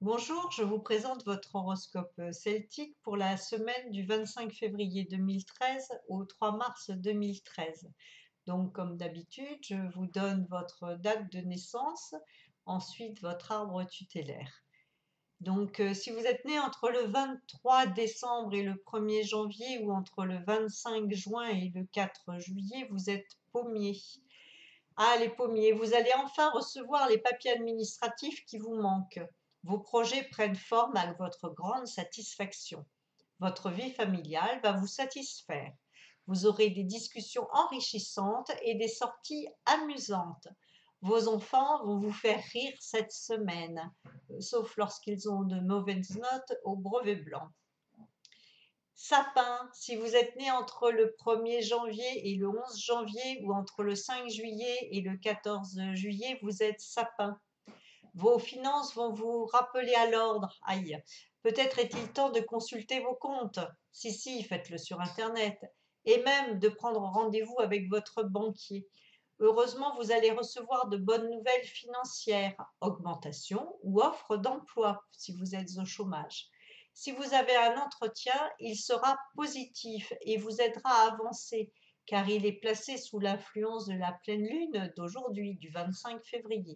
Bonjour, je vous présente votre horoscope celtique pour la semaine du 25 février 2013 au 3 mars 2013. Donc, comme d'habitude, je vous donne votre date de naissance, ensuite votre arbre tutélaire. Donc, si vous êtes né entre le 23 décembre et le 1er janvier ou entre le 25 juin et le 4 juillet, vous êtes pommier. Ah, les pommiers, vous allez enfin recevoir les papiers administratifs qui vous manquent. Vos projets prennent forme à votre grande satisfaction. Votre vie familiale va vous satisfaire. Vous aurez des discussions enrichissantes et des sorties amusantes. Vos enfants vont vous faire rire cette semaine, sauf lorsqu'ils ont de mauvaises notes au brevet blanc. Sapin, si vous êtes né entre le 1er janvier et le 11 janvier ou entre le 5 juillet et le 14 juillet, vous êtes sapin. Vos finances vont vous rappeler à l'ordre. Aïe. Peut-être est-il temps de consulter vos comptes. Si, faites-le sur Internet. Et même de prendre rendez-vous avec votre banquier. Heureusement, vous allez recevoir de bonnes nouvelles financières, augmentation ou offre d'emploi si vous êtes au chômage. Si vous avez un entretien, il sera positif et vous aidera à avancer, car il est placé sous l'influence de la pleine lune d'aujourd'hui, du 25 février.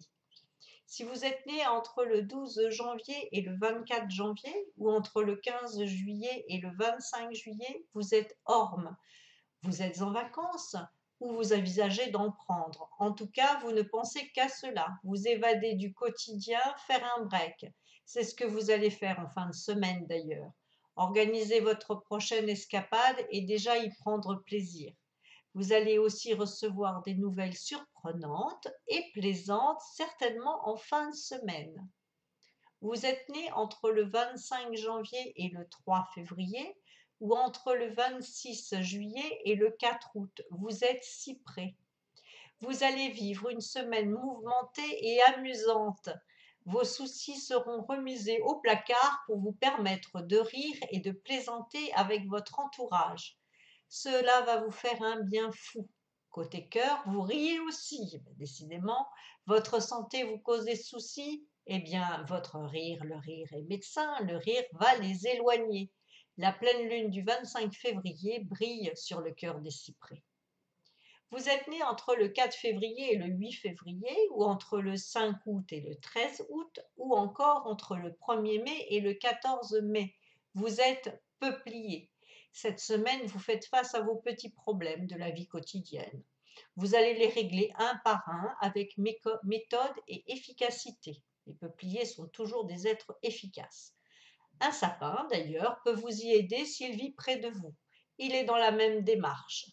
Si vous êtes né entre le 12 janvier et le 24 janvier, ou entre le 15 juillet et le 25 juillet, vous êtes orme. Vous êtes en vacances ou vous envisagez d'en prendre. En tout cas, vous ne pensez qu'à cela. Vous évadez du quotidien, faire un break. C'est ce que vous allez faire en fin de semaine d'ailleurs. Organisez votre prochaine escapade et déjà y prendre plaisir. Vous allez aussi recevoir des nouvelles surprenantes et plaisantes, certainement en fin de semaine. Vous êtes né entre le 25 janvier et le 3 février ou entre le 26 juillet et le 4 août. Vous êtes cyprès. Vous allez vivre une semaine mouvementée et amusante. Vos soucis seront remisés au placard pour vous permettre de rire et de plaisanter avec votre entourage. Cela va vous faire un bien fou. Côté cœur, vous riez aussi. Décidément, votre santé vous cause des soucis. Eh bien, votre rire, le rire est médecin, le rire va les éloigner. La pleine lune du 25 février brille sur le cœur des cyprès. Vous êtes né entre le 4 février et le 8 février, ou entre le 5 août et le 13 août, ou encore entre le 1er mai et le 14 mai. Vous êtes peuplier. Cette semaine, vous faites face à vos petits problèmes de la vie quotidienne. Vous allez les régler un par un avec méthode et efficacité. Les peupliers sont toujours des êtres efficaces. Un sapin, d'ailleurs, peut vous y aider s'il vit près de vous. Il est dans la même démarche.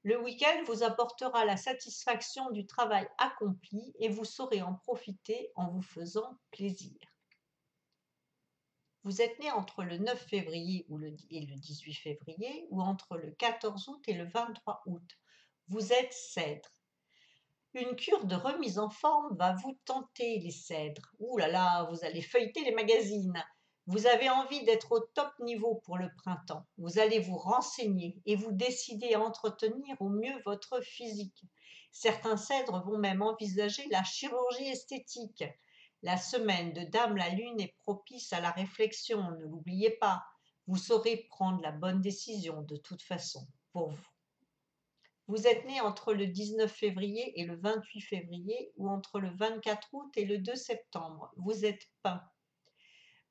Le week-end vous apportera la satisfaction du travail accompli et vous saurez en profiter en vous faisant plaisir. Vous êtes né entre le 9 février et le 18 février ou entre le 14 août et le 23 août. Vous êtes cèdre. Une cure de remise en forme va vous tenter, les cèdres. Ouh là là, vous allez feuilleter les magazines. Vous avez envie d'être au top niveau pour le printemps. Vous allez vous renseigner et vous décider à entretenir au mieux votre physique. Certains cèdres vont même envisager la chirurgie esthétique. La semaine de Dame la Lune est propice à la réflexion, ne l'oubliez pas. Vous saurez prendre la bonne décision de toute façon pour vous. Vous êtes né entre le 19 février et le 28 février ou entre le 24 août et le 2 septembre. Vous êtes pin.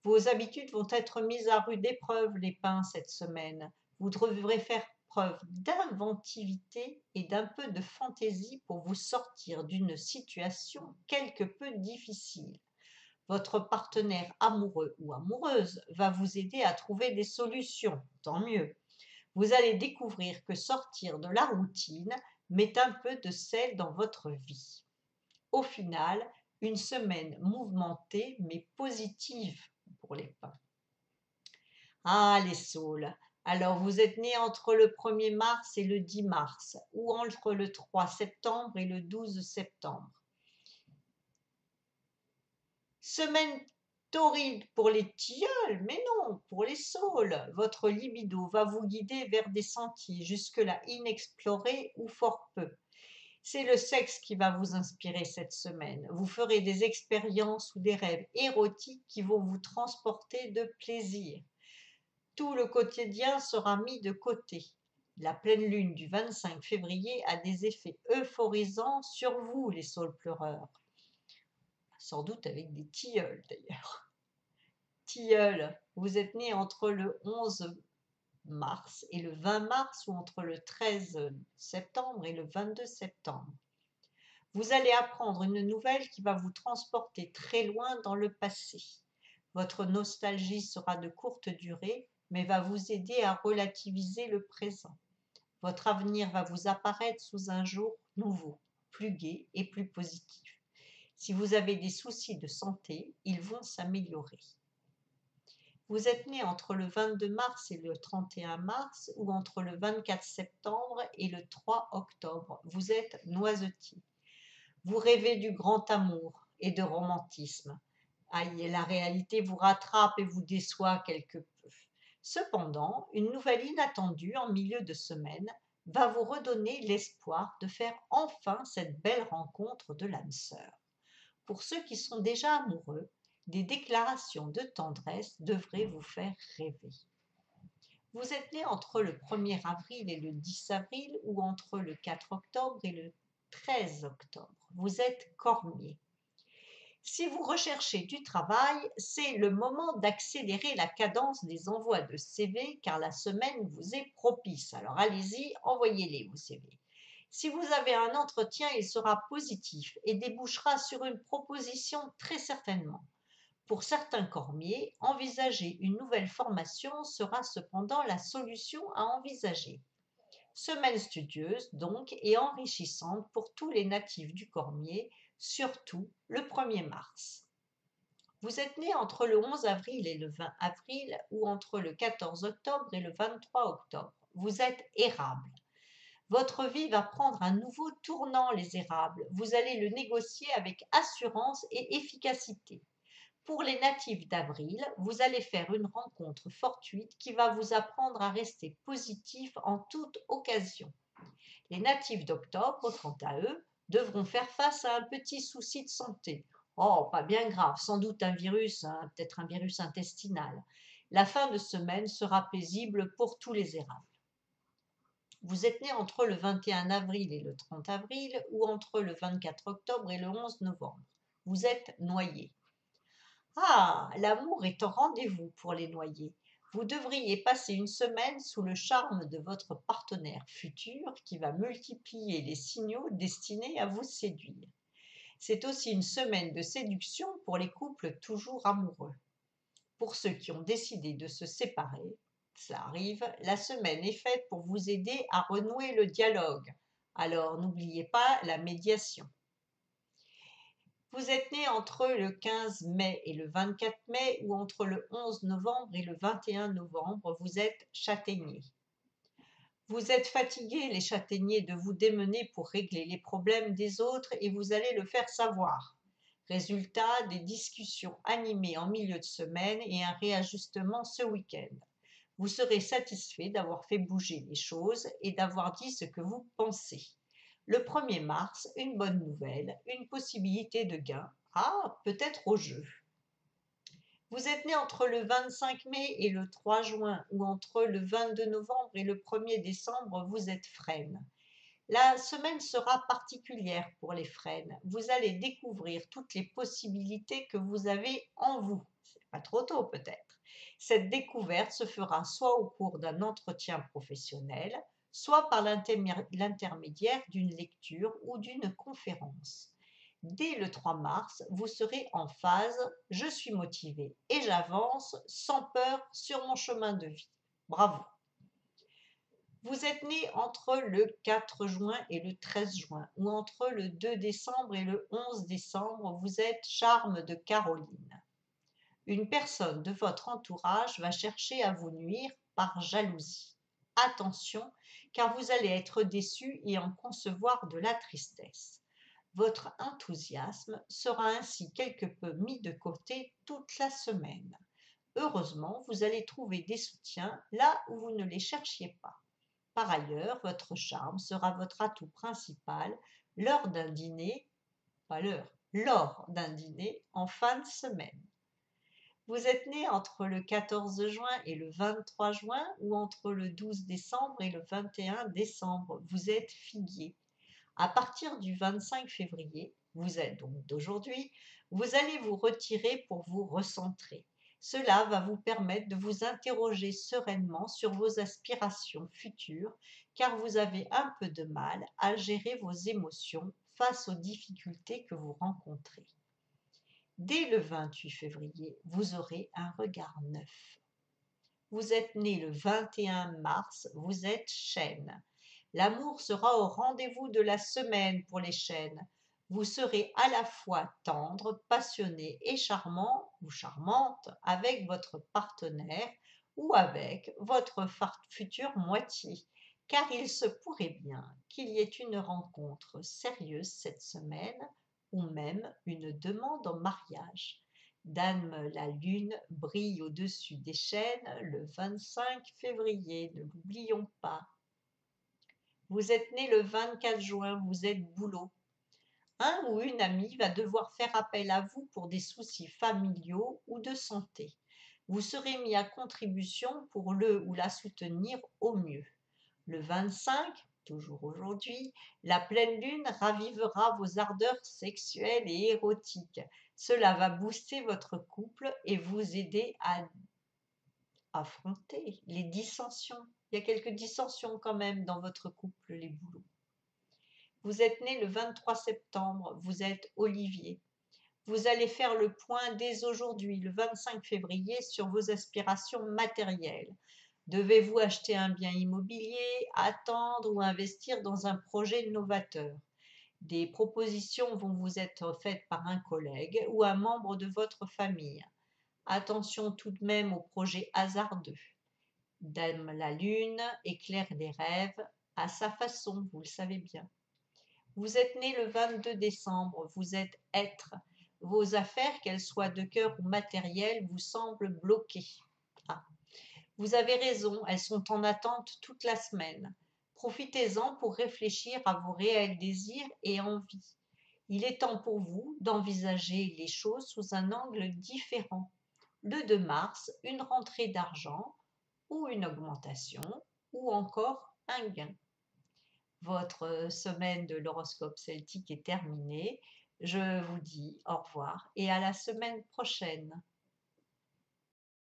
Vos habitudes vont être mises à rude épreuve, les pins, cette semaine. Vous devrez faire preuve d'inventivité et d'un peu de fantaisie pour vous sortir d'une situation quelque peu difficile. Votre partenaire amoureux ou amoureuse va vous aider à trouver des solutions, tant mieux. Vous allez découvrir que sortir de la routine met un peu de sel dans votre vie. Au final, une semaine mouvementée mais positive pour les pins. Ah, les saules. Alors, vous êtes nés entre le 1er mars et le 10 mars, ou entre le 3 septembre et le 12 septembre. Semaine torride pour les tilleuls, mais non, pour les saules. Votre libido va vous guider vers des sentiers jusque-là inexplorés ou fort peu. C'est le sexe qui va vous inspirer cette semaine. Vous ferez des expériences ou des rêves érotiques qui vont vous transporter de plaisir. Tout le quotidien sera mis de côté. La pleine lune du 25 février a des effets euphorisants sur vous, les saules pleureurs. Sans doute avec des tilleuls d'ailleurs. Tilleul, vous êtes né entre le 11 mars et le 20 mars ou entre le 13 septembre et le 22 septembre. Vous allez apprendre une nouvelle qui va vous transporter très loin dans le passé. Votre nostalgie sera de courte durée, mais va vous aider à relativiser le présent. Votre avenir va vous apparaître sous un jour nouveau, plus gai et plus positif. Si vous avez des soucis de santé, ils vont s'améliorer. Vous êtes né entre le 22 mars et le 31 mars ou entre le 24 septembre et le 3 octobre. Vous êtes noisetier. Vous rêvez du grand amour et de romantisme. Aïe, la réalité vous rattrape et vous déçoit quelque peu. Cependant, une nouvelle inattendue en milieu de semaine va vous redonner l'espoir de faire enfin cette belle rencontre de l'âme sœur. Pour ceux qui sont déjà amoureux, des déclarations de tendresse devraient vous faire rêver. Vous êtes né entre le 1er avril et le 10 avril ou entre le 4 octobre et le 13 octobre. Vous êtes cormier. Si vous recherchez du travail, c'est le moment d'accélérer la cadence des envois de CV car la semaine vous est propice. Alors allez-y, envoyez-les vos CV. Si vous avez un entretien, il sera positif et débouchera sur une proposition très certainement. Pour certains cormiers, envisager une nouvelle formation sera cependant la solution à envisager. Semaine studieuse donc et enrichissante pour tous les natifs du Cormier, surtout le 1er mars. Vous êtes né entre le 11 avril et le 20 avril ou entre le 14 octobre et le 23 octobre. Vous êtes érable. Votre vie va prendre un nouveau tournant, les érables. Vous allez le négocier avec assurance et efficacité. Pour les natifs d'avril, vous allez faire une rencontre fortuite qui va vous apprendre à rester positif en toute occasion. Les natifs d'octobre, quant à eux, devront faire face à un petit souci de santé. Oh, pas bien grave, sans doute un virus, peut-être un virus intestinal. La fin de semaine sera paisible pour tous les érables. Vous êtes né entre le 21 avril et le 30 avril ou entre le 24 octobre et le 11 novembre. Vous êtes noyé. Ah, l'amour est au rendez-vous pour les noyés. Vous devriez passer une semaine sous le charme de votre partenaire futur qui va multiplier les signaux destinés à vous séduire. C'est aussi une semaine de séduction pour les couples toujours amoureux. Pour ceux qui ont décidé de se séparer, cela arrive, la semaine est faite pour vous aider à renouer le dialogue. Alors n'oubliez pas la médiation. Vous êtes né entre le 15 mai et le 24 mai ou entre le 11 novembre et le 21 novembre. Vous êtes châtaignier. Vous êtes fatigués, les châtaigniers, de vous démener pour régler les problèmes des autres et vous allez le faire savoir. Résultat, des discussions animées en milieu de semaine et un réajustement ce week-end. Vous serez satisfait d'avoir fait bouger les choses et d'avoir dit ce que vous pensez. Le 1er mars, une bonne nouvelle, une possibilité de gain. Ah, peut-être au jeu. Vous êtes né entre le 25 mai et le 3 juin ou entre le 22 novembre et le 1er décembre, vous êtes frêne. La semaine sera particulière pour les frênes. Vous allez découvrir toutes les possibilités que vous avez en vous. C'est pas trop tôt peut-être. Cette découverte se fera soit au cours d'un entretien professionnel, soit par l'intermédiaire d'une lecture ou d'une conférence. Dès le 3 mars, vous serez en phase « Je suis motivé et j'avance sans peur sur mon chemin de vie ». Bravo! Vous êtes né entre le 4 juin et le 13 juin ou entre le 2 décembre et le 11 décembre, vous êtes charme de Caroline. Une personne de votre entourage va chercher à vous nuire par jalousie. Attention, car vous allez être déçu et en concevoir de la tristesse. Votre enthousiasme sera ainsi quelque peu mis de côté toute la semaine. Heureusement, vous allez trouver des soutiens là où vous ne les cherchiez pas. Par ailleurs, votre charme sera votre atout principal lors d'un dîner, pas l'heure, lors d'un dîner en fin de semaine. Vous êtes né entre le 14 juin et le 23 juin ou entre le 12 décembre et le 21 décembre. Vous êtes figuier. À partir du 25 février, vous êtes donc d'aujourd'hui, vous allez vous retirer pour vous recentrer. Cela va vous permettre de vous interroger sereinement sur vos aspirations futures, car vous avez un peu de mal à gérer vos émotions face aux difficultés que vous rencontrez. Dès le 28 février, vous aurez un regard neuf. Vous êtes né le 21 mars, vous êtes chêne. L'amour sera au rendez-vous de la semaine pour les chênes. Vous serez à la fois tendre, passionné et charmant ou charmante avec votre partenaire ou avec votre future moitié, car il se pourrait bien qu'il y ait une rencontre sérieuse cette semaine ou même une demande en mariage. Dame la lune brille au-dessus des chênes le 25 février, ne l'oublions pas. Vous êtes né le 24 juin, vous êtes Bouleau. Un ou une amie va devoir faire appel à vous pour des soucis familiaux ou de santé. Vous serez mis à contribution pour le ou la soutenir au mieux. Le 25, toujours aujourd'hui, la pleine lune ravivera vos ardeurs sexuelles et érotiques. Cela va booster votre couple et vous aider à affronter les dissensions. Il y a quelques dissensions quand même dans votre couple, les boulots. Vous êtes né le 23 septembre, vous êtes Olivier. Vous allez faire le point dès aujourd'hui, le 25 février, sur vos aspirations matérielles. Devez-vous acheter un bien immobilier, attendre ou investir dans un projet novateur? Des propositions vont vous être faites par un collègue ou un membre de votre famille. Attention tout de même aux projets hasardeux. Dame la lune éclaire les rêves à sa façon, vous le savez bien. Vous êtes né le 22 décembre, vous êtes être. Vos affaires, qu'elles soient de cœur ou matérielles, vous semblent bloquées. Ah. Vous avez raison, elles sont en attente toute la semaine. Profitez-en pour réfléchir à vos réels désirs et envies. Il est temps pour vous d'envisager les choses sous un angle différent. Le 2 mars, une rentrée d'argent ou une augmentation ou encore un gain. Votre semaine de l'horoscope celtique est terminée. Je vous dis au revoir et à la semaine prochaine.